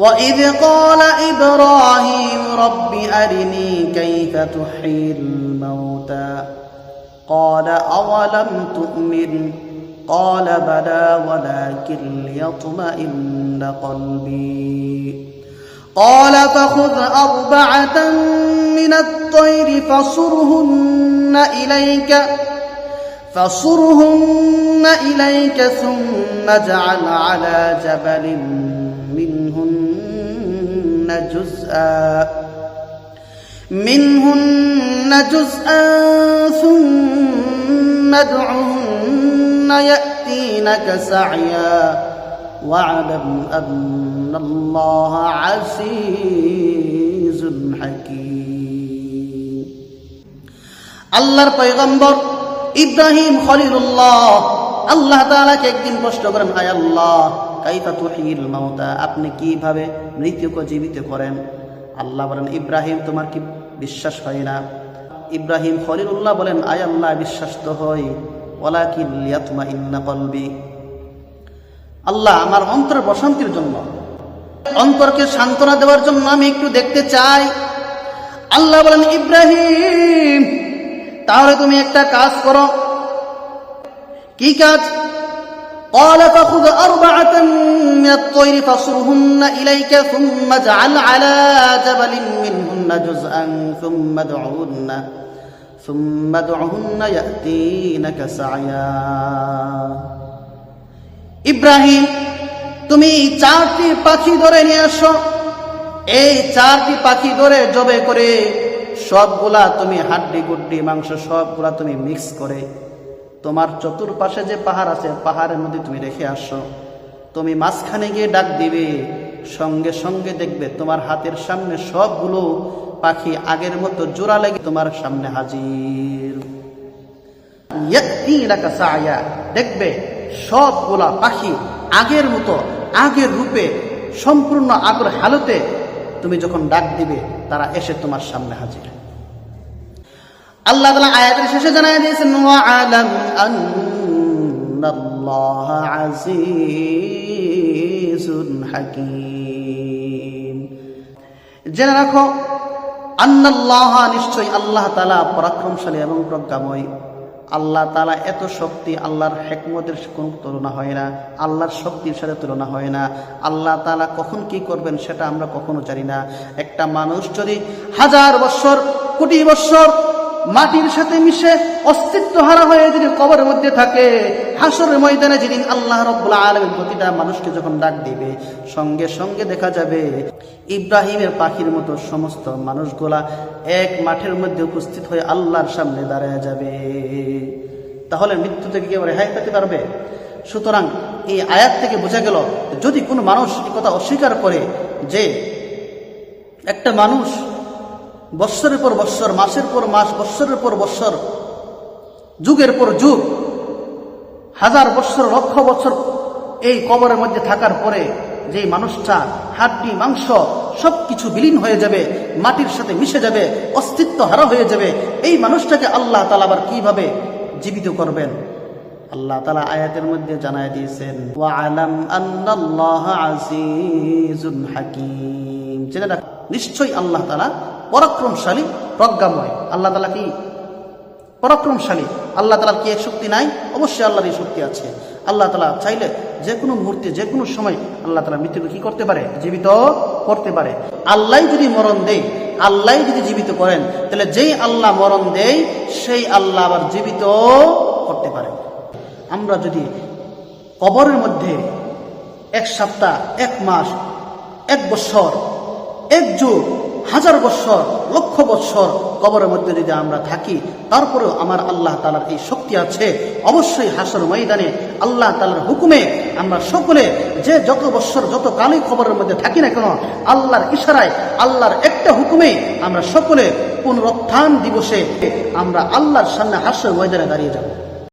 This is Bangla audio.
وإذ قال إبراهيم رب أرني كيف تحيي الموتى قال أولم تؤمن قال بلى ولكن ليطمئن قلبي قال فخذ أربعة من الطير فصرهن إليك ثم اجعل على جبل منهن جزءا ثم ادعهن يأتينك سعيا واعلم أن الله عزيز حكيم আল্লাহর পয়গম্বর ইব্রাহিম খলিলুল্লাহ আল্লাহ তাআলাকে একদিন প্রশ্ন করেন, আয় আল্লাহ কাইফা তুহিল মাউতা, আপনি কিভাবে মৃতকে জীবিত করেন? আল্লাহ বলেন, ইব্রাহিম তোমার কি বিশ্বাস হয় না? ইব্রাহিম খলিলুল্লাহ বলেন, আয় আল্লাহ বিশ্বাস তো হয়, ওয়ালাকিন লিয়াতমাইন্না কলবি, আল্লাহ আমার অন্তরের প্রশান্তির জন্য, অন্তরকে সান্ত্বনা দেওয়ার জন্য আমি একটু দেখতে চাই। আল্লাহ বলেন, ইব্রাহিম তাহলে তুমি একটা কাজ করো। কি কাজ? قال فخذ أربعة من الطير فصرهن إليك ثم اجعل على جبل منهن جزءا ثم ادعهن يأتينك سعيا। ইব্রাহিম তুমি 4টি পাখি ধরে নিয়ে আসো, এই 4টি পাখি ধরে জবে করে সবগুলা তুমি হাড্ডি গুড্ডি মাংস সবগুলা তুমি মিক্স করে তোমার চতুর্পাশে যে পাহাড় আছে পাহাড়ের মধ্যে তুমি রেখে আসো। তুমি মাঝখানে গিয়ে ডাক দিবে, সঙ্গে সঙ্গে দেখবে তোমার হাতের সামনে সবগুলো পাখি আগের মতো জোড়া লেগে তোমার সামনে হাজির। ইয়াতিনাকা সায়া, দেখবে সবগুলা পাখি আগের মতো আগের রূপে সম্পূর্ণ আগের হালতে তুমি যখন ডাক দিবে তারা এসে তোমার সামনে হাজির। আল্লাহ তাআলা আয়াতের শেষে জানায় দিয়েছেন, ওয়া'লাম আন্নাল্লাহা আজিজুন হাকীম, জেনে রাখো আন্নাল্লাহ নিশ্চয় আল্লাহ তাআলা পরাক্রমশালী এবং প্রজ্ঞাময়। আল্লাহ তাআলা এত শক্তি, আল্লাহর হিকমতের কোনো তুলনা হয় না, আল্লাহর শক্তির সাথে তুলনা হয় না। আল্লাহ তাআলা কখন কি করবেন সেটা আমরা কখনো জানি না। একটা মানুষ যদি 1000 বছর কোটি বছর মাটির সাথে মিশে অস্তিত্ব হারা হয়ে যদি কবরের মধ্যে থাকে, হাসরের ময়দানে যেদিন আল্লাহ রাব্বুল আলামিন প্রতিটা মানুষকে যখন ডাক দিবে, সঙ্গে সঙ্গে দেখা যাবে ইব্রাহিমের পাখির মতো সমস্ত মানুষগুলা এক মাঠের মধ্যে উপস্থিত হয়ে আল্লাহর সামনে দাঁড়ায় যাবে। তাহলে মৃত্যু থেকে কেউ রেহাই পেতে পারবে? সুতরাং এই আয়াত থেকে বোঝা গেল, যদি কোনো মানুষ এই কথা অস্বীকার করে যে একটা মানুষ বৎসরের পর বৎসর, মাসের পর মাস, বৎসরের পর বৎসর, যুগের পর যুগ, 1000 বৎসর, লক্ষ বছর এই কবরের মধ্যে থাকার পরে যেই মানুষটা হাড্ডি মাংস সবকিছু বিলীন হয়ে যাবে, মাটির সাথে মিশে যাবে, অস্তিত্ব হারা হয়ে যাবে, এই মানুষটাকে আল্লাহ তাআলা আবার কিভাবে জীবিত করবেন? আল্লাহ তাআলা আয়াতের মধ্যে জানায় দিয়েছেন, ওয়া'লাম আন্নাল্লাহা আজিজুন হাকীম, জেনে রাখ নিশ্চয়ই আল্লাহ তাআলা পরাক্রমশালী প্রজ্ঞাময়। আল্লাহ তাআলা কি পরাক্রমশালী? আল্লাহ তাআলার কি এক শক্তি নাই? অবশ্যই আল্লাহর এই শক্তি আছে। আল্লাহ তাআলা চাইলে যে কোনো মুহূর্তে যে কোনো সময় আল্লাহ তাআলা মৃত্যুকে কি করতে পারে? জীবিত করতে পারে। আল্লাহ যদি মরণ দেয়, আল্লাহ যদি জীবিত করেন, তাহলে যেই আল্লাহ মরণ দেয় সেই আল্লাহ আবার জীবিত করতে পারে। আমরা যদি কবরের মধ্যে 1 সপ্তাহ, 1 মাস, 1 বছর, 1 যুগ, 1000 বছর, লক্ষ বছর কবরের মধ্যে যদি আমরা থাকি, তারপরেও আমার আল্লাহ তাআলার এই শক্তি আছে। অবশ্যই হাসর ময়দানে আল্লাহ তাআলার হুকুমে আমরা সকলে যে যত বছর যত কালই কবরের মধ্যে থাকি না কেন, আল্লাহর ইশারায়, আল্লাহর একটা হুকুমে আমরা সকলে পুনরুত্থান দিবসে আমরা আল্লাহর সামনে হাসর ময়দানে দাঁড়িয়ে যাব।